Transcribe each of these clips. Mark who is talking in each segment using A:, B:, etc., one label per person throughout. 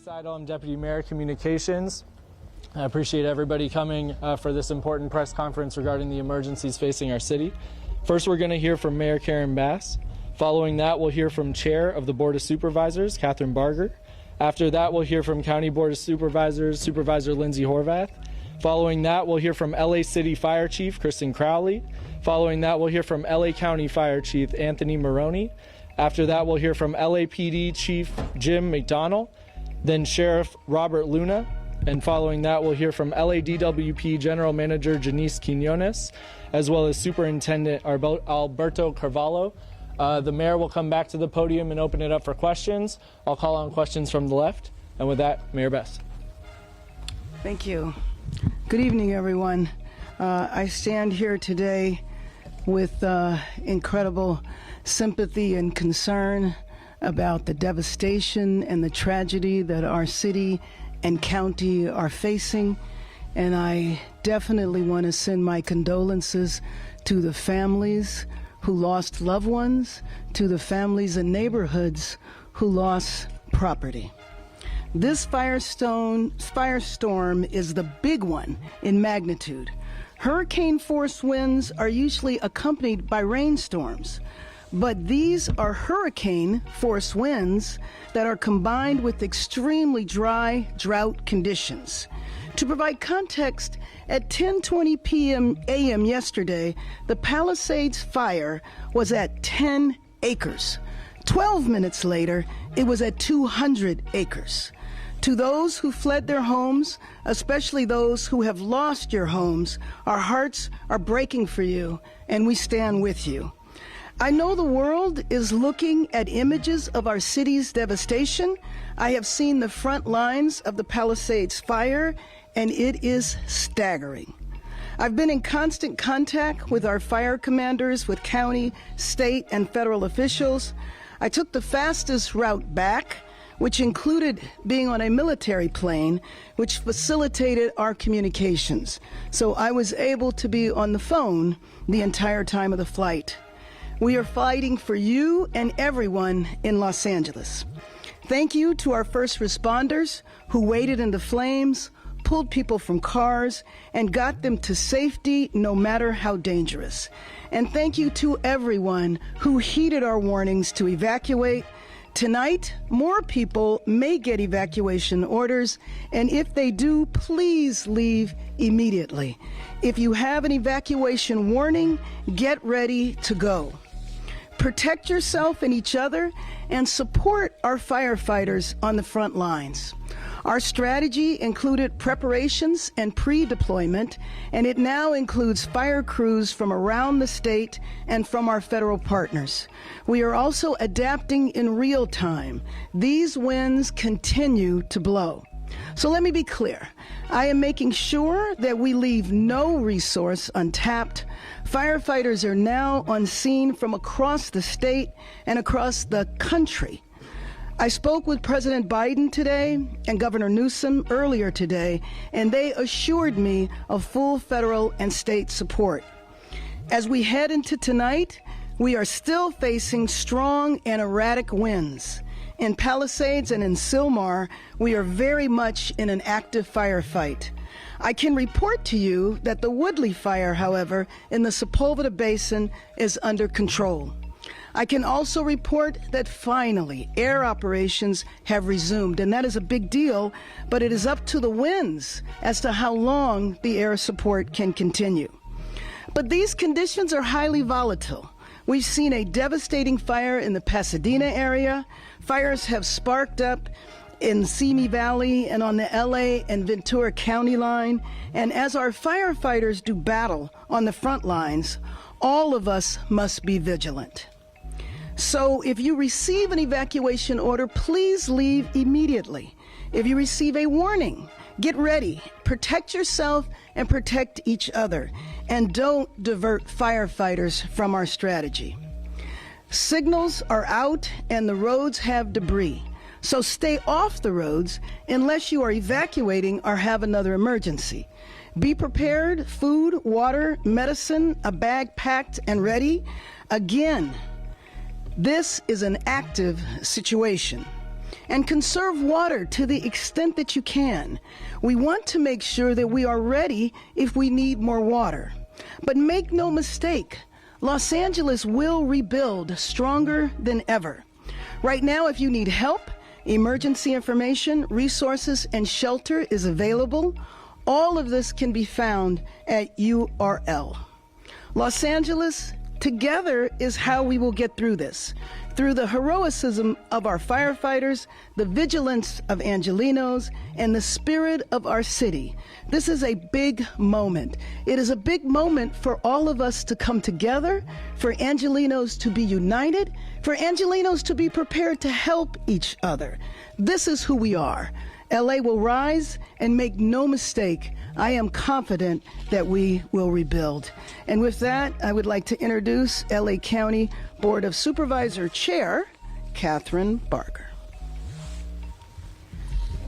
A: Seidel, I'm Deputy Mayor Communications. I appreciate everybody coming for this important press conference regarding the emergencies facing our city. First, we're going to hear from Mayor Karen Bass. Following that, we'll hear from Chair of the Board of Supervisors, Catherine Barger. After that, we'll hear from County Board of Supervisors, Supervisor Lindsay Horvath. Following that, we'll hear from LA City Fire Chief, Kristen Crowley. Following that, we'll hear from LA County Fire Chief, Anthony Maroney. After that, we'll hear from LAPD Chief Jim McDonnell, then Sheriff Robert Luna, and following that, we'll hear from LADWP General Manager Janice Quinones, as well as Superintendent Alberto Carvalho. The mayor will come back to the podium and open it up for questions. I'll call on questions from the left. And with that, Mayor Bass.
B: Thank you. Good evening, everyone. I stand here today with incredible sympathy and concern about the devastation and the tragedy that our city and county are facing. And I definitely want to send my condolences to the families who lost loved ones, to the families and neighborhoods who lost property. This firestorm is the big one in magnitude. Hurricane force winds are usually accompanied by rainstorms, but these are hurricane force winds that are combined with extremely dry drought conditions. To provide context, at 10:20 a.m. yesterday, the Palisades fire was at 10 acres. 12 minutes later, it was at 200 acres. To those who fled their homes, especially those who have lost your homes, our hearts are breaking for you, and we stand with you. I know the world is looking at images of our city's devastation. I have seen the front lines of the Palisades fire, and it is staggering. I've been in constant contact with our fire commanders, with county, state, and federal officials. I took the fastest route back, which included being on a military plane, which facilitated our communications. So I was able to be on the phone the entire time of the flight. We are fighting for you and everyone in Los Angeles. Thank you to our first responders who waded in the flames, pulled people from cars, and got them to safety no matter how dangerous. And thank you to everyone who heeded our warnings to evacuate. Tonight, more people may get evacuation orders, and if they do, please leave immediately. If you have an evacuation warning, get ready to go. Protect yourself and each other, and support our firefighters on the front lines. Our strategy included preparations and pre-deployment, and it now includes fire crews from around the state and from our federal partners. We are also adapting in real time. These winds continue to blow. So let me be clear. I am making sure that we leave no resource untapped. Firefighters are now on scene from across the state and across the country. I spoke with President Biden today and Governor Newsom earlier today, and they assured me of full federal and state support. As we head into tonight, we are still facing strong and erratic winds. In Palisades and in Sylmar, we are very much in an active firefight. I can report to you that the Woodley fire, however, in the Sepulveda Basin is under control. I can also report that finally air operations have resumed, and that is a big deal, but it is up to the winds as to how long the air support can continue. But these conditions are highly volatile. We've seen a devastating fire in the Pasadena area. Fires have sparked up in Simi Valley and on the LA and Ventura County line. And as our firefighters do battle on the front lines, all of us must be vigilant. So if you receive an evacuation order, please leave immediately. If you receive a warning, get ready. Protect yourself and protect each other. And don't divert firefighters from our strategy. Signals are out and the roads have debris. So stay off the roads unless you are evacuating or have another emergency. Be prepared, food, water, medicine, a bag packed and ready. Again, this is an active situation. and conserve water to the extent that you can. We want to make sure that we are ready if we need more water. But make no mistake, Los Angeles will rebuild stronger than ever. Right now, if you need help, emergency information, resources, and shelter is available. All of this can be found at URL. Los Angeles, together is how we will get through this. Through the heroism of our firefighters, the vigilance of Angelenos, and the spirit of our city. This is a big moment. It is a big moment for all of us to come together, for Angelenos to be united, for Angelenos to be prepared to help each other. This is who we are. LA will rise, and make no mistake, I am confident that we will rebuild. And with that, I would like to introduce LA County Board of Supervisor Chair, Catherine Barker.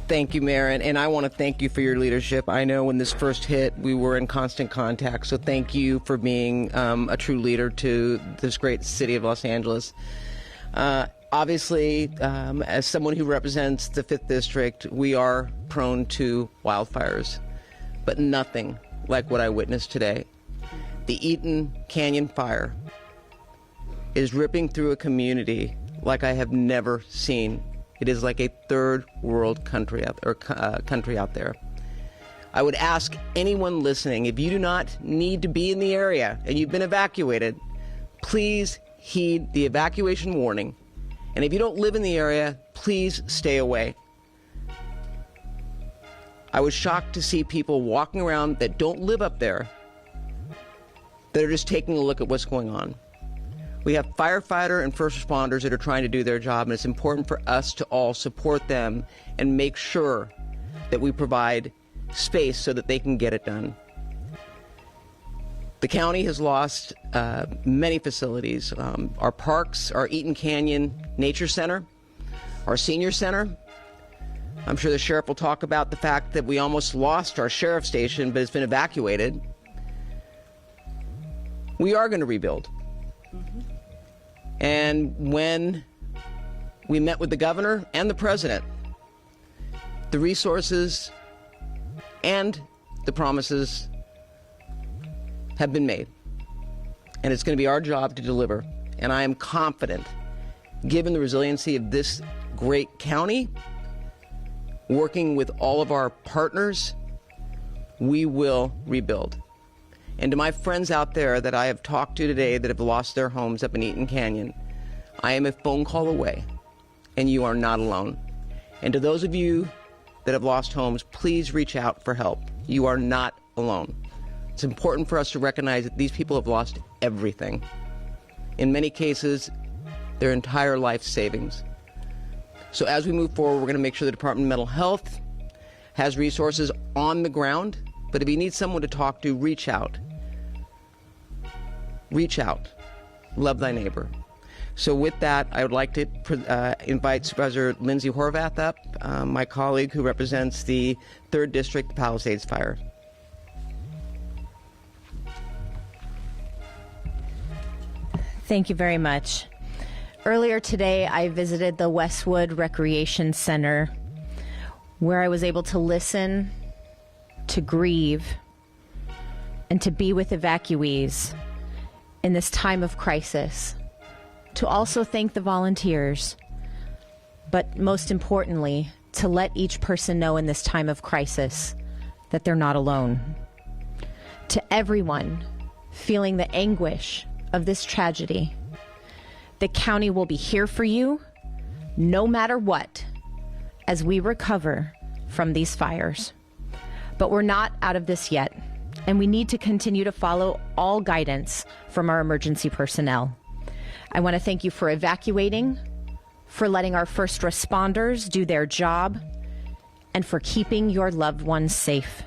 C: Thank you, Mayor, and I want to thank you for your leadership. I know when this first hit, we were in constant contact, so thank you for being a true leader to this great city of Los Angeles. Obviously, as someone who represents the 5th District, we are prone to wildfires, but nothing like what I witnessed today. The Eaton Canyon fire is ripping through a community like I have never seen. It is like a third world country out there. I would ask anyone listening, if you do not need to be in the area and you've been evacuated, please heed the evacuation warning. And if you don't live in the area, please stay away. I was shocked to see people walking around that don't live up there, that are just taking a look at what's going on. We have firefighter and first responders that are trying to do their job, and it's important for us to all support them and make sure that we provide space so that they can get it done. The county has lost many facilities. Our parks, our Eaton Canyon Nature Center, our senior center. I'm sure the sheriff will talk about the fact that we almost lost our sheriff's station, but it's been evacuated. We are going to rebuild. And when we met with the governor and the president, the resources and the promises have been made, and it's going to be our job to deliver. And I am confident, given the resiliency of this great county, working with all of our partners, we will rebuild. And to my friends out there that I have talked to today that have lost their homes up in Eaton Canyon, I am a phone call away, and you are not alone. And to those of you that have lost homes, please reach out for help. You are not alone. It's important for us to recognize that these people have lost everything. In many cases, their entire life savings. So as we move forward, we're going to make sure the Department of Mental Health has resources on the ground. But if you need someone to talk to, reach out. Reach out. Love thy neighbor. So with that, I would like to invite Supervisor Lindsay Horvath up, my colleague who represents the 3rd District Palisades Fire.
D: Thank you very much. Earlier today, I visited the Westwood Recreation Center, where I was able to listen, to grieve, and to be with evacuees in this time of crisis, to also thank the volunteers, but most importantly, to let each person know in this time of crisis that they're not alone. To everyone feeling the anguish of this tragedy, the county will be here for you no matter what as we recover from these fires. But we're not out of this yet, and we need to continue to follow all guidance from our emergency personnel. I want to thank you for evacuating, for letting our first responders do their job, and for keeping your loved ones safe.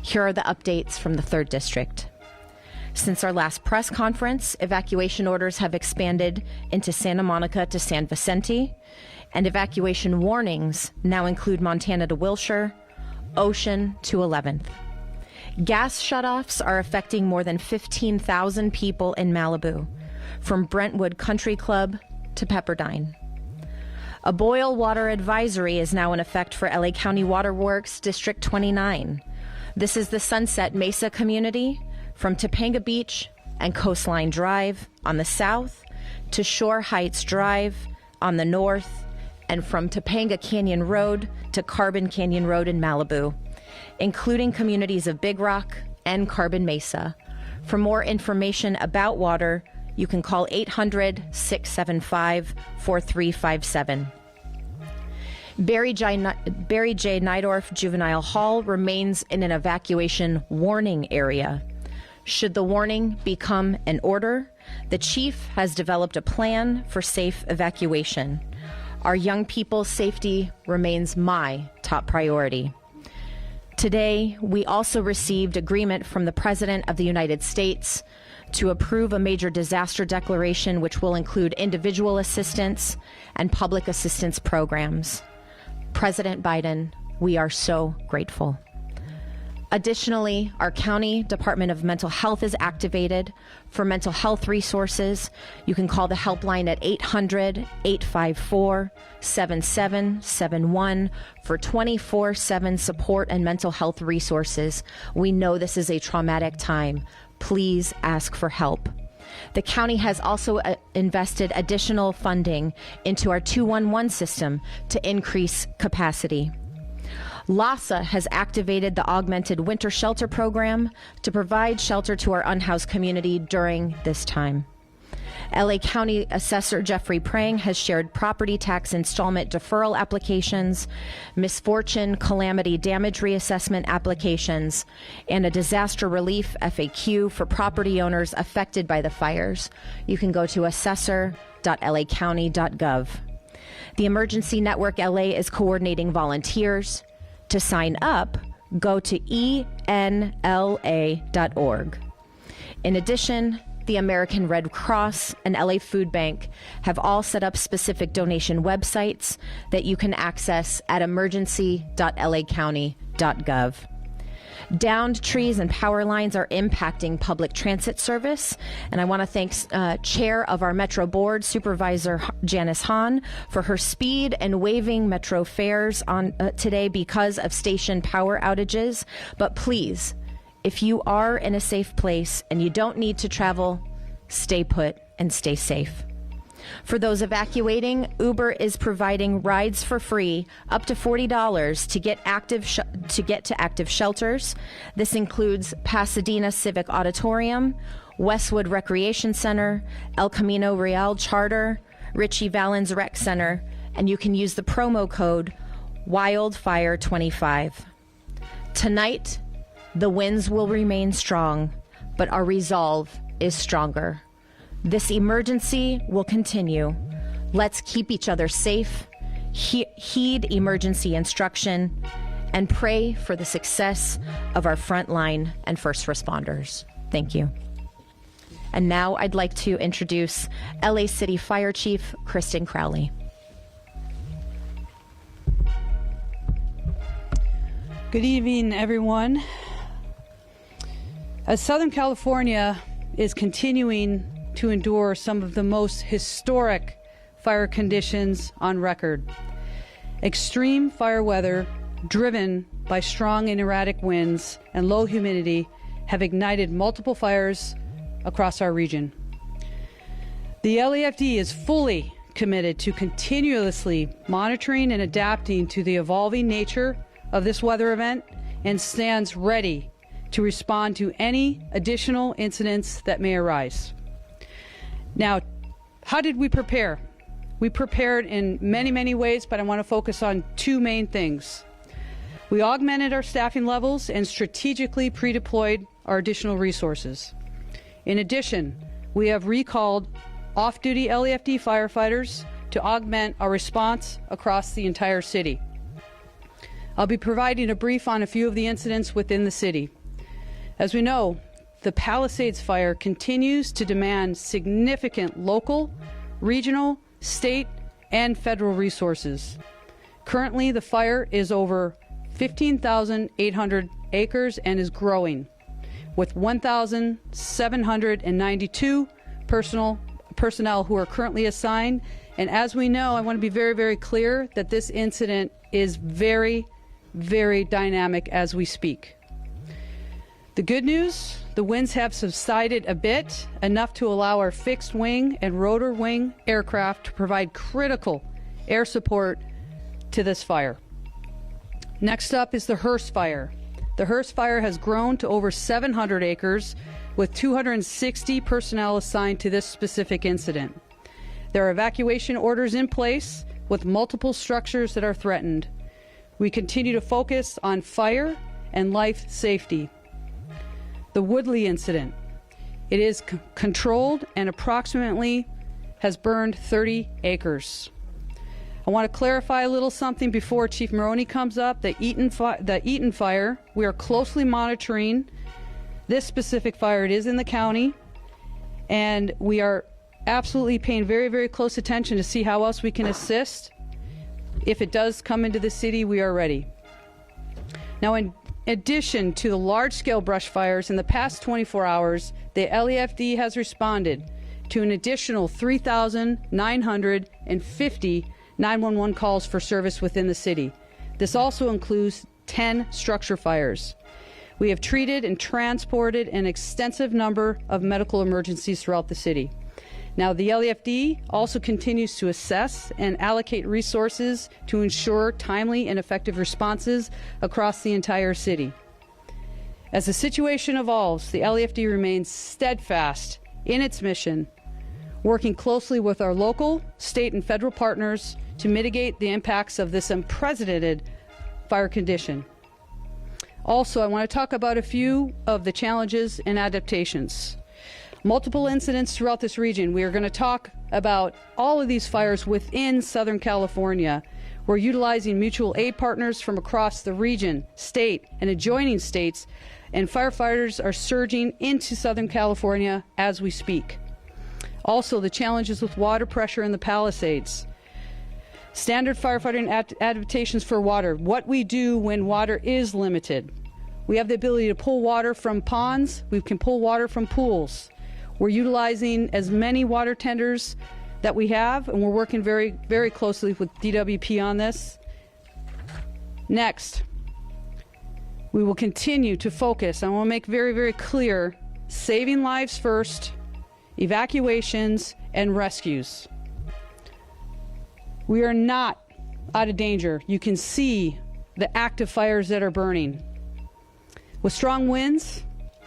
D: Here are the updates from the 3rd District. Since our last press conference, evacuation orders have expanded into Santa Monica to San Vicente, and evacuation warnings now include Montana to Wilshire, Ocean to 11th. Gas shutoffs are affecting more than 15,000 people in Malibu, from Brentwood Country Club to Pepperdine. A boil water advisory is now in effect for LA County Water Works District 29. This is the Sunset Mesa community from Topanga Beach and Coastline Drive on the south to Shore Heights Drive on the north, and from Topanga Canyon Road to Carbon Canyon Road in Malibu, including communities of Big Rock and Carbon Mesa. For more information about water, you can call 800-675-4357. Barry J. Nydorf Juvenile Hall remains in an evacuation warning area. Should the warning become an order, the chief has developed a plan for safe evacuation. Our young people's safety remains my top priority. Today, we also received agreement from the President of the United States to approve a major disaster declaration, which will include individual assistance and public assistance programs. President Biden, we are so grateful. Additionally, our County Department of Mental Health is activated. For mental health resources, you can call the helpline at 800-854-7771 for 24/7 support and mental health resources. We know this is a traumatic time. Please ask for help. The county has also invested additional funding into our 211 system to increase capacity. LASA has activated the Augmented Winter Shelter Program to provide shelter to our unhoused community during this time. LA County Assessor Jeffrey Prang has shared property tax installment deferral applications, misfortune calamity damage reassessment applications, and a disaster relief FAQ for property owners affected by the fires. You can go to assessor.lacounty.gov. The Emergency Network LA is coordinating volunteers. To sign up, go to enla.org. In addition, the American Red Cross and LA Food Bank have all set up specific donation websites that you can access at emergency.lacounty.gov. Downed trees and power lines are impacting public transit service, and I want to thank Chair of our Metro Board, Supervisor Janice Hahn, for her speed and waiving Metro fares on today because of station power outages. But please, if you are in a safe place and you don't need to travel, stay put and stay safe. For those evacuating, Uber is providing rides for free up to $40 to get to active shelters. This includes Pasadena Civic Auditorium, Westwood Recreation Center, El Camino Real Charter, Richie Valens Rec Center, and you can use the promo code WILDFIRE25. Tonight, the winds will remain strong, but our resolve is stronger. This emergency will continue. Let's keep each other safe, heed emergency instruction, and pray for the success of our frontline and first responders. Thank you. And now I'd like to introduce LA City Fire Chief Kristen Crowley.
E: Good evening, everyone. As Southern California is continuing to endure some of the most historic fire conditions on record, extreme fire weather driven by strong and erratic winds and low humidity have ignited multiple fires across our region. The LAFD is fully committed to continuously monitoring and adapting to the evolving nature of this weather event and stands ready to respond to any additional incidents that may arise. Now, how did we prepare? We prepared in many, many ways, but I want to focus on two main things. We augmented our staffing levels and strategically pre-deployed our additional resources. In addition, we have recalled off-duty LAFD firefighters to augment our response across the entire city. I'll be providing a brief on a few of the incidents within the city. As we know, the Palisades fire continues to demand significant local, regional, state, and federal resources. Currently, the fire is over 15,800 acres and is growing, with 1,792 personnel who are currently assigned And as we know, I want to be very, very clear that this incident is very, very dynamic as we speak. The good news, the winds have subsided a bit, enough to allow our fixed wing and rotor wing aircraft to provide critical air support to this fire. Next up is the Hearst fire. The Hearst fire has grown to over 700 acres with 260 personnel assigned to this specific incident. There are evacuation orders in place with multiple structures that are threatened. We continue to focus on fire and life safety. The Woodley incident. It is controlled and approximately has burned 30 acres. I want to clarify a little something before Chief Maroney comes up. The Eaton fire, we are closely monitoring this specific fire. It is in the county, and we are absolutely paying very, very close attention to see how else we can assist. If it does come into the city, we are ready. Now, in addition to the large-scale brush fires, in the past 24 hours, the LAFD has responded to an additional 3,950 911 calls for service within the city. This also includes 10 structure fires. We have treated and transported an extensive number of medical emergencies throughout the city. Now, the LAFD also continues to assess and allocate resources to ensure timely and effective responses across the entire city. As the situation evolves, the LAFD remains steadfast in its mission, working closely with our local, state, and federal partners to mitigate the impacts of this unprecedented fire condition. Also, I want to talk about a few of the challenges and adaptations. Multiple incidents throughout this region. We are going to talk about all of these fires within Southern California. We're utilizing mutual aid partners from across the region, state, and adjoining states, and firefighters are surging into Southern California as we speak. Also, the challenges with water pressure in the Palisades. Standard firefighting adaptations for water. What we do when water is limited. We have the ability to pull water from ponds. We can pull water from pools. We're utilizing as many water tenders that we have, and we're working very, very closely with DWP on this. Next, we will continue to focus. I want to make very, very clear, saving lives first, evacuations, and rescues. We are not out of danger. You can see the active fires that are burning. With strong winds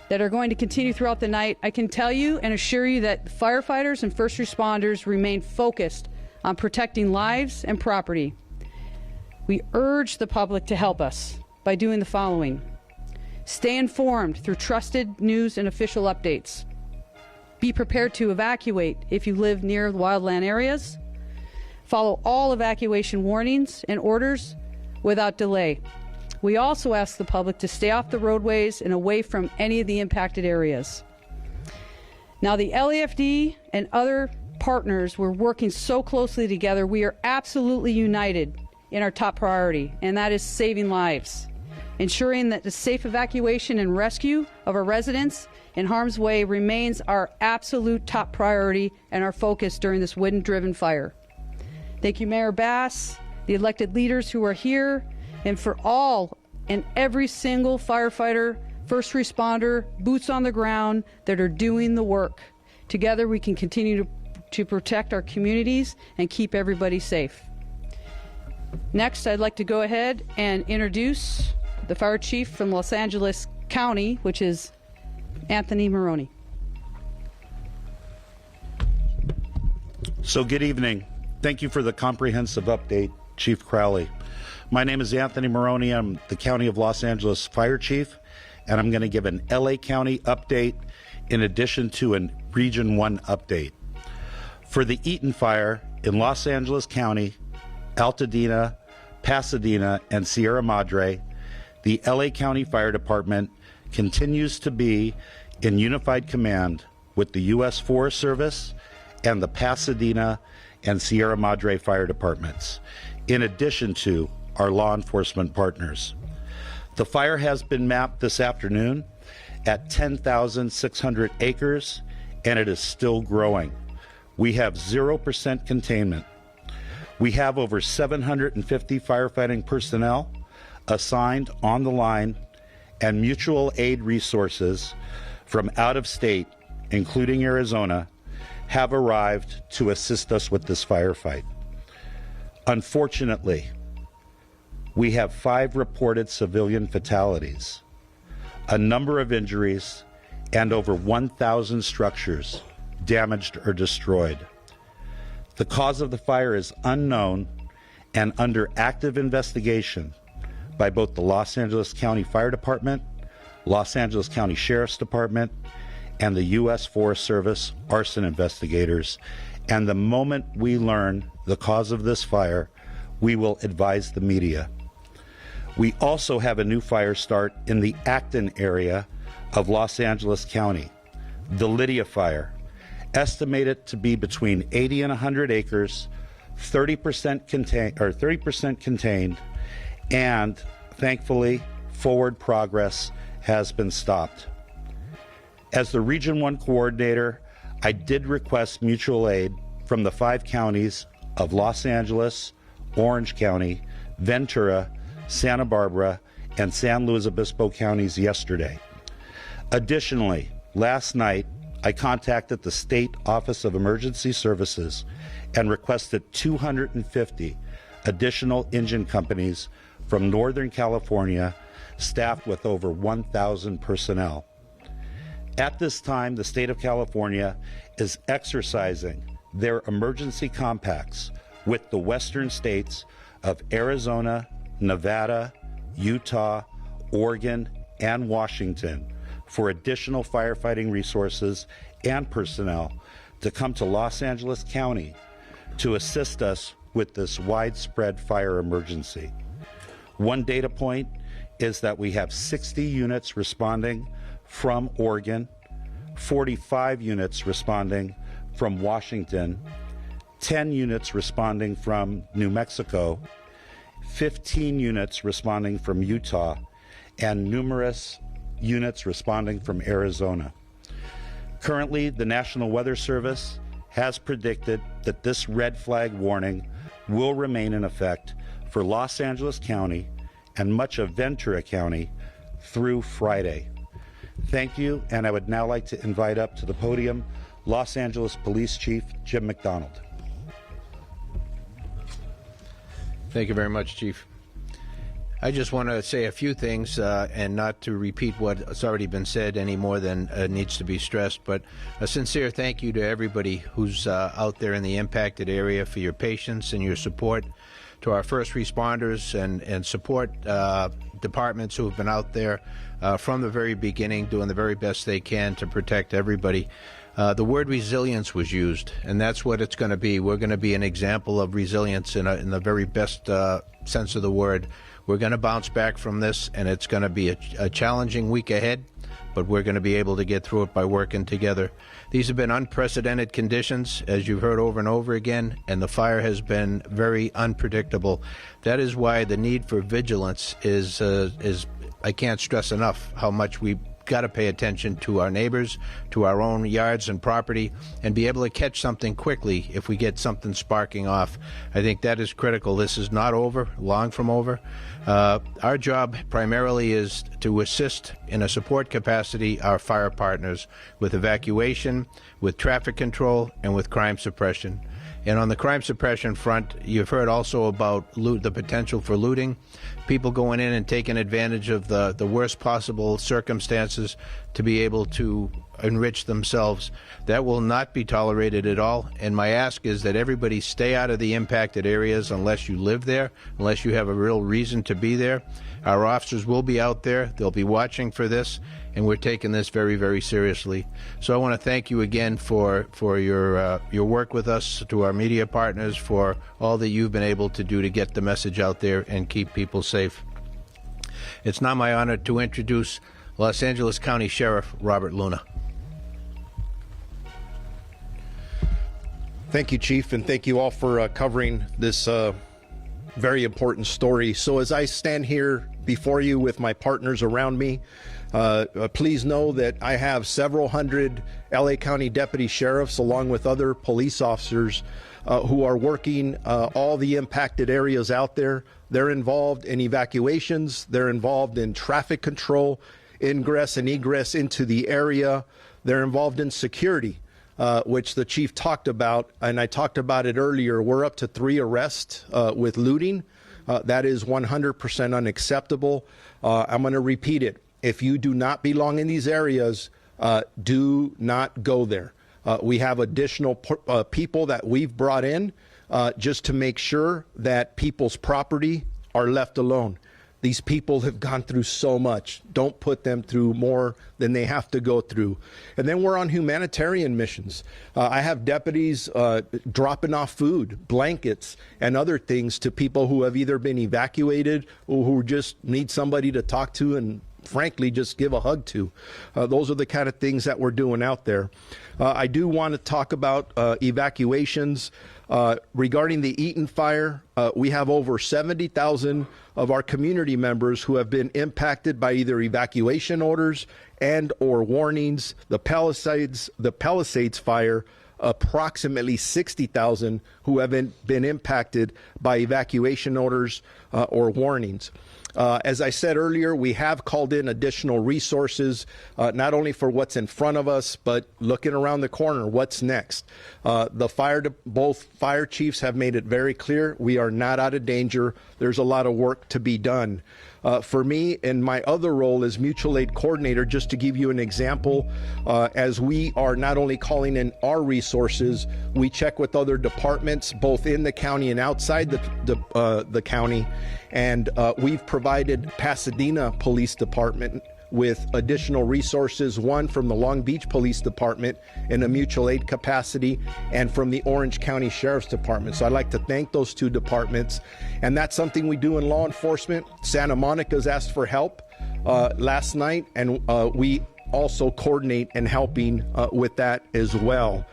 E: that are going to continue throughout the night, I can tell you and assure you that firefighters and first responders remain focused on protecting lives and property. We urge the public to help us by doing the following. Stay informed through trusted news and official updates. Be prepared to evacuate if you live near wildland areas. Follow all evacuation warnings and orders without delay. We also ask the public to stay off the roadways and away from any of the impacted areas. Now, the LAFD and other partners, we're working so closely together. We are absolutely united in our top priority, and that is saving lives. Ensuring that the safe evacuation and rescue of our residents in harm's way remains our absolute top priority and our focus during this wind-driven fire. Thank you, Mayor Bass, the elected leaders who are here, and for all and every single firefighter, first responder, boots on the ground that are doing the work. Together we can continue to protect our communities and keep everybody safe. Next, I'd like to go ahead and introduce the fire chief from Los Angeles County, which is Anthony Maroney.
F: So good evening. Thank you for the comprehensive update, Chief Crowley. My name is Anthony Maroney. I'm the County of Los Angeles Fire Chief, and I'm going to give an LA County update in addition to a Region 1 update. For the Eaton Fire in Los Angeles County, Altadena, Pasadena, and Sierra Madre, the LA County Fire Department continues to be in unified command with the U.S. Forest Service and the Pasadena and Sierra Madre Fire Departments, in addition to our law enforcement partners. The fire has been mapped this afternoon at 10,600 acres, and it is still growing. We have 0% containment We have over 750 firefighting personnel assigned on the line, and mutual aid resources from out of state, including Arizona, have arrived to assist us with this firefight. Unfortunately, we have 5 reported civilian fatalities, a number of injuries, and over 1,000 structures damaged or destroyed. The cause of the fire is unknown and under active investigation by both the Los Angeles County Fire Department, Los Angeles County Sheriff's Department, and the U.S. Forest Service arson investigators. And the moment we learn the cause of this fire, we will advise the media. We also have a new fire start in the Acton area of Los Angeles County, the Lydia Fire, estimated to be between 80 and 100 acres, 30% contained, and thankfully, forward progress has been stopped. As the Region 1 coordinator, I did request mutual aid from the 5 counties of Los Angeles, Orange County, Ventura, Santa Barbara, and San Luis Obispo counties yesterday. Additionally, last night, I contacted the State Office of Emergency Services and requested 250 additional engine companies from Northern California, staffed with over 1,000 personnel. At this time, the state of California is exercising their emergency compacts with the western states of Arizona, Nevada, Utah, Oregon, and Washington for additional firefighting resources and personnel to come to Los Angeles County to assist us with this widespread fire emergency. One data point is that we have 60 units responding from Oregon, 45 units responding from Washington, 10 units responding from New Mexico, 15 units responding from Utah, and numerous units responding from Arizona. Currently, the National Weather Service has predicted that this red flag warning will remain in effect for Los Angeles County and much of Ventura County through Friday. Thank you, and I would now like to invite up to the podium Los Angeles Police Chief Jim McDonald.
G: Thank you very much, Chief. I just want to say a few things and not to repeat what has already been said any more than needs to be stressed, but a sincere thank you to everybody who's out there in the impacted area for your patience and your support, to our first responders and support departments who have been out there from the very beginning doing the very best they can to protect everybody. The word resilience was used, and that's what it's going to be. We're going to be an example of resilience in the very best sense of the word. We're going to bounce back from this, and it's going to be a challenging week ahead, but we're going to be able to get through it by working together. These have been unprecedented conditions, as you've heard over and over again, and the fire has been very unpredictable. That is why the need for vigilance is I can't stress enough how much we've got to pay attention to our neighbors, to our own yards and property, and be able to catch something quickly if we get something sparking off. I think that is critical. This is not over, long from over. Our job primarily is to assist in a support capacity our fire partners with evacuation, with traffic control, and with crime suppression. And on the crime suppression front, you've heard also about the potential for looting, people going in and taking advantage of the worst possible circumstances to be able to enrich themselves. That will not be tolerated at all. And my ask is that everybody stay out of the impacted areas unless you live there, unless you have a real reason to be there. Our officers will be out there. They'll be watching for this, and we're taking this very, very seriously. So I want to thank you again for your work with us, to our media partners, for all that you've been able to do to get the message out there and keep people safe. It's now my honor to introduce Los Angeles County Sheriff Robert Luna.
H: Thank you, Chief, and thank you all for covering this very important story. So as I stand here before you with my partners around me, please know that I have several hundred LA County deputy sheriffs along with other police officers who are working all the impacted areas out there. They're involved in evacuations. They're involved in traffic control, ingress and egress into the area. They're involved in security, which the chief talked about, and I talked about it earlier. We're up to 3 arrests with looting. That is 100% unacceptable. I'm going to repeat it. If you do not belong in these areas, do not go there. We have additional people that we've brought in just to make sure that people's property are left alone. These people have gone through so much. Don't put them through more than they have to go through. And then we're on humanitarian missions. I have deputies dropping off food, blankets, and other things to people who have either been evacuated or who just need somebody to talk to and frankly just give a hug to. Those are the kind of things that we're doing out there. I do want to talk about evacuations. Regarding the Eaton fire, we have over 70,000 of our community members who have been impacted by either evacuation orders and or warnings. The Palisades fire, approximately 60,000 who have been impacted by evacuation orders or warnings. As I said earlier, we have called in additional resources, not only for what's in front of us, but looking around the corner, what's next. Both fire chiefs have made it very clear we are not out of danger. There's a lot of work to be done. For me, in my other role as mutual aid coordinator, just to give you an example, as we are not only calling in our resources, we check with other departments, both in the county and outside the county. And we've provided Pasadena Police Department with additional resources, one from the Long Beach Police Department in a mutual aid capacity, and from the Orange County Sheriff's Department. So I'd like to thank those two departments. And that's something we do in law enforcement. Santa Monica's asked for help last night, and we also coordinate and helping with that as well.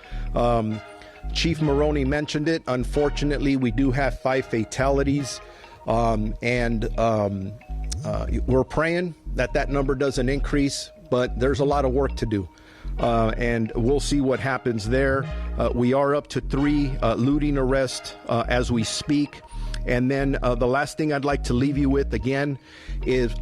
H: Chief Maroney mentioned it. Unfortunately, we do have 5 fatalities. We're praying that number doesn't increase, but there's a lot of work to do. And we'll see what happens there. We are up to 3 looting arrests as we speak. And then the last thing I'd like to leave you with again is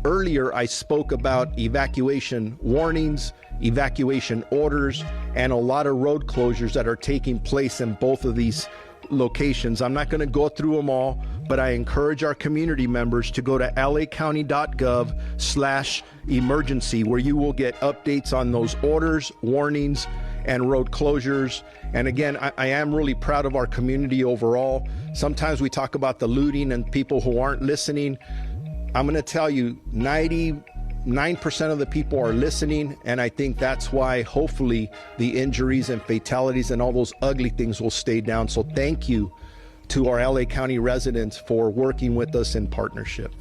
H: earlier I spoke about evacuation warnings, evacuation orders, and a lot of road closures that are taking place in both of these locations. I'm not going to go through them all, but I encourage our community members to go to lacounty.gov/emergency, where you will get updates on those orders, warnings, and road closures. And again, I am really proud of our community overall. Sometimes we talk about the looting and people who aren't listening. I'm going to tell you, 99% of the people are listening, and I think that's why hopefully the injuries and fatalities and all those ugly things will stay down. So thank you to our LA County residents for working with us in partnership.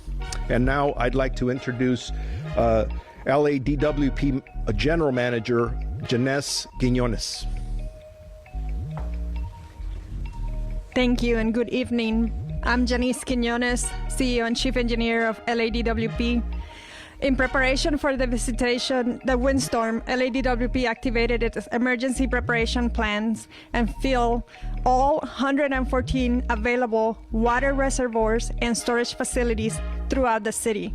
H: And now I'd like to introduce LA DWP General Manager Janice Quiñones.
I: Thank you and good evening. I'm Janice Quiñones, CEO and Chief Engineer of LADWP. In preparation for the windstorm, LADWP activated its emergency preparation plans and filled all 114 available water reservoirs and storage facilities throughout the city,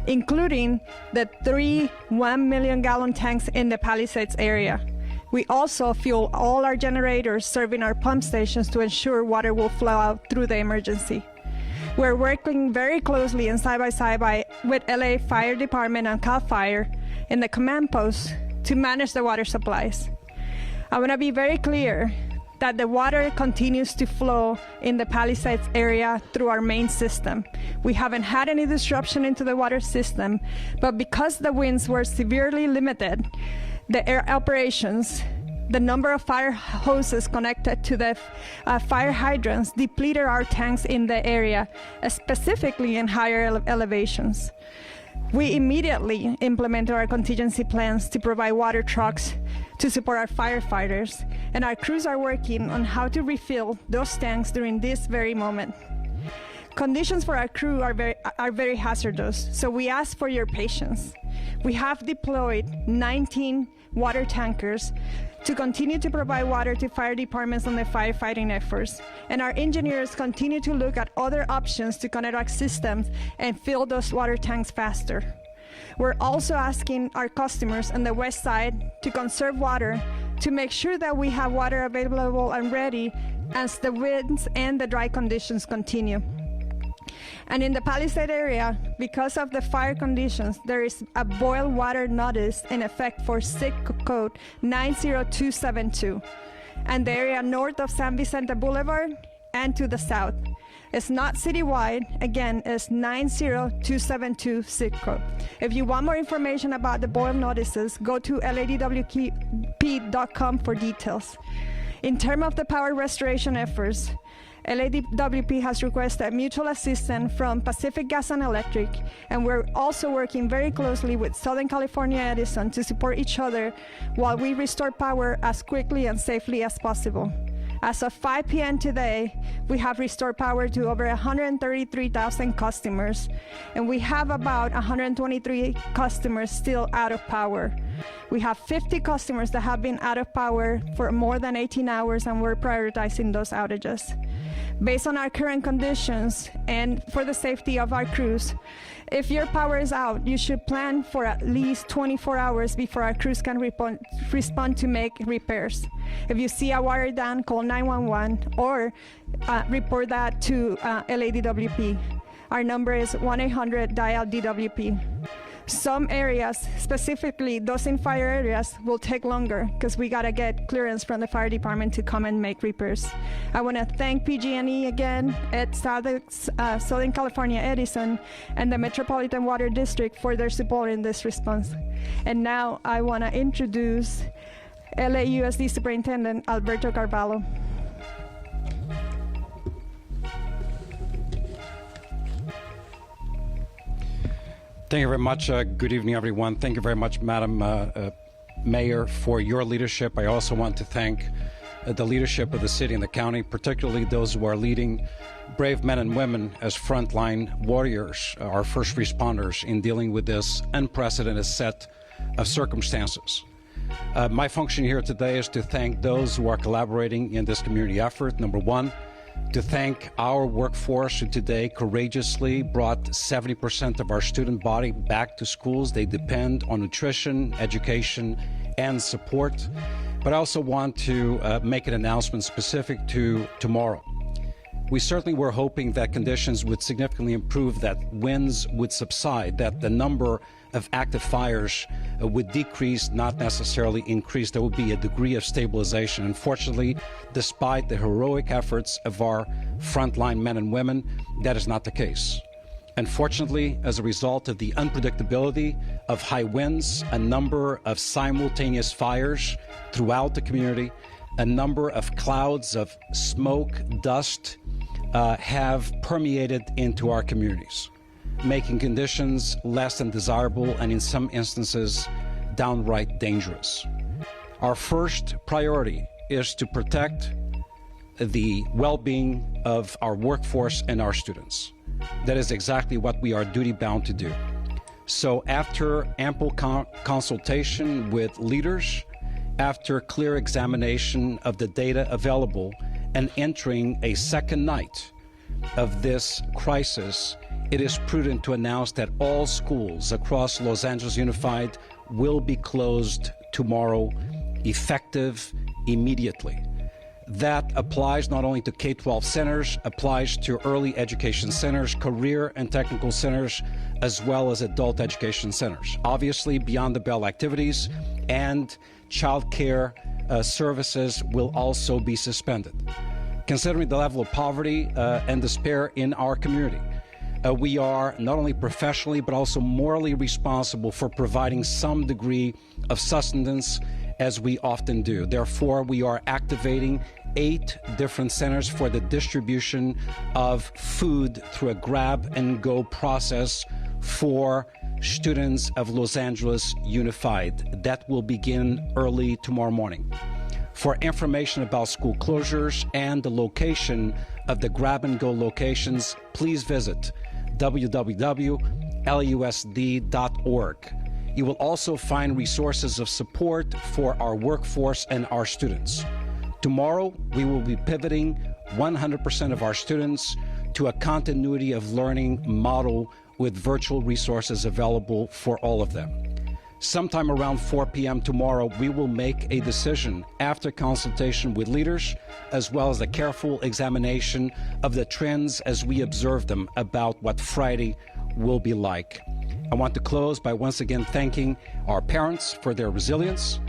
I: including the 3 1-million-gallon tanks in the Palisades area. We also fuel all our generators serving our pump stations to ensure water will flow out through the emergency. We're working very closely and side by side with LA Fire Department and CAL FIRE in the command post to manage the water supplies. I want to be very clear that the water continues to flow in the Palisades area through our main system. We haven't had any disruption into the water system, but because the winds were severely limited, the air operations, the number of fire hoses connected to the fire hydrants depleted our tanks in the area, specifically in higher elevations. We immediately implemented our contingency plans to provide water trucks to support our firefighters, and our crews are working on how to refill those tanks during this very moment. Conditions for our crew are very hazardous, so we ask for your patience. We have deployed 19 water tankers to continue to provide water to fire departments on the firefighting efforts, and our engineers continue to look at other options to connect our systems and fill those water tanks faster. We're also asking our customers on the west side to conserve water to make sure that we have water available and ready as the winds and the dry conditions continue. And in the Palisade area, because of the fire conditions, there is a boil water notice in effect for SIC code 90272, and the area north of San Vicente Boulevard and to the south. It's not citywide. Again, it's 90272 SIC code. If you want more information about the boil notices, go to ladwp.com for details. In terms of the power restoration efforts, LADWP has requested mutual assistance from Pacific Gas and Electric, and we're also working very closely with Southern California Edison to support each other while we restore power as quickly and safely as possible. As of 5 p.m. today, we have restored power to over 133,000 customers, and we have about 123 customers still out of power. We have 50 customers that have been out of power for more than 18 hours, and we're prioritizing those outages. Based on our current conditions and for the safety of our crews, if your power is out, you should plan for at least 24 hours before our crews can respond to make repairs. If you see a wire down, call 911 or report that to LADWP. Our number is 1-800-DIAL-DWP. Some areas, specifically those in fire areas, will take longer because we got to get clearance from the fire department to come and make repairs. I want to thank PG&E again at Southern California Edison and the Metropolitan Water District for their support in this response. And now I want to introduce LAUSD Superintendent Alberto Carvalho.
J: Thank you very much. Good evening, everyone. Thank you very much, Madam Mayor, for your leadership. I also want to thank the leadership of the city and the county, particularly those who are leading brave men and women as frontline warriors, our first responders, in dealing with this unprecedented set of circumstances. My function here today is to thank those who are collaborating in this community effort. Number one, to thank our workforce who today courageously brought 70% of our student body back to schools. They depend on nutrition, education, and support. But I also want to make an announcement specific to tomorrow. We certainly were hoping that conditions would significantly improve, that winds would subside, that the number of active fires would decrease, not necessarily increase. There would be a degree of stabilization. Unfortunately, despite the heroic efforts of our frontline men and women, that is not the case. Unfortunately, as a result of the unpredictability of high winds, a number of simultaneous fires throughout the community, a number of clouds of smoke, dust have permeated into our communities, making conditions less than desirable and in some instances downright dangerous. Our first priority is to protect the well-being of our workforce and our students. That is exactly what we are duty-bound to do. So after ample consultation with leaders, after clear examination of the data available, and entering a second night of this crisis, it is prudent to announce that all schools across Los Angeles Unified will be closed tomorrow, effective immediately. That applies not only to K-12 centers, applies to early education centers, career and technical centers, as well as adult education centers. Obviously, beyond the bell activities and child care services will also be suspended. Considering the level of poverty and despair in our community, we are not only professionally but also morally responsible for providing some degree of sustenance, as we often do. Therefore, we are activating 8 different centers for the distribution of food through a grab-and-go process for students of Los Angeles Unified. That will begin early tomorrow morning. For information about school closures and the location of the grab-and-go locations, please visit www.lusd.org. You will also find resources of support for our workforce and our students. Tomorrow, we will be pivoting 100% of our students to a continuity of learning model with virtual resources available for all of them. Sometime around 4 p.m. tomorrow, we will make a decision after consultation with leaders, as well as a careful examination of the trends as we observe them about what Friday will be like. I want to close by once again thanking our parents for their resilience,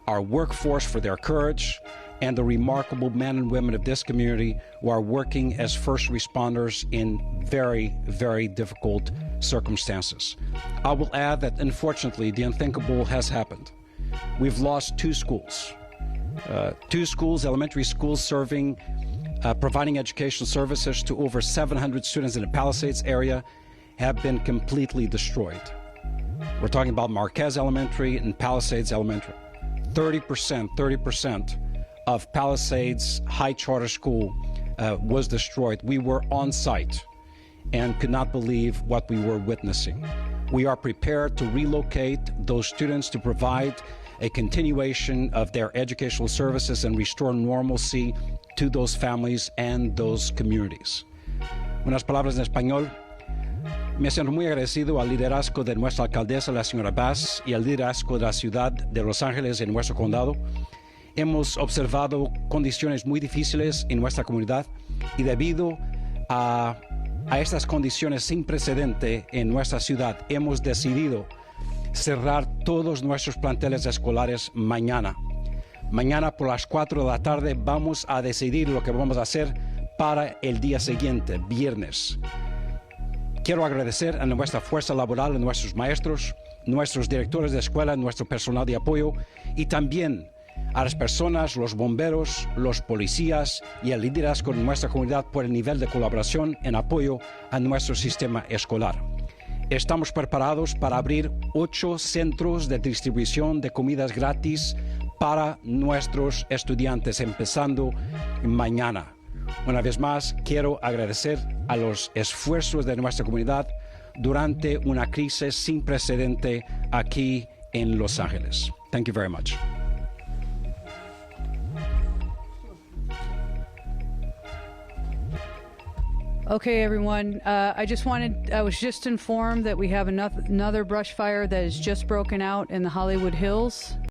J: our workforce for their courage, and the remarkable men and women of this community who are working as first responders in very, very difficult circumstances. I will add that, unfortunately, the unthinkable has happened. We've lost two schools, elementary schools providing educational services to over 700 students in the Palisades area have been completely destroyed. We're talking about Marquez Elementary and Palisades Elementary. 30% of Palisades High Charter School was destroyed. We were on site and could not believe what we were witnessing. We are prepared to relocate those students to provide a continuation of their educational services and restore normalcy to those families and those communities. Unas palabras en español. Me siento muy agradecido al liderazgo de nuestra alcaldesa, la señora Bass, y al liderazgo de la ciudad de Los Ángeles en nuestro condado. Hemos observado condiciones muy difíciles en nuestra comunidad y debido a estas condiciones sin precedente en nuestra ciudad, hemos decidido cerrar todos nuestros planteles escolares mañana. Mañana por las 4 de la tarde vamos a decidir lo que vamos a hacer para el día siguiente, viernes. Quiero agradecer a nuestra fuerza laboral, a nuestros maestros, nuestros directores de escuela, nuestro personal de apoyo y también a las personas, los bomberos, los policías y el liderazgo de nuestra comunidad por el nivel de colaboración en apoyo a nuestro sistema escolar. Estamos preparados para abrir 8 centros de distribución de comidas gratis para nuestros estudiantes, empezando mañana. Una vez más, quiero agradecer a los esfuerzos de nuestra comunidad durante una crisis sin precedente aquí en Los Ángeles. Thank you very much.
E: Okay, everyone. I was just informed that we have another brush fire that has just broken out in the Hollywood Hills.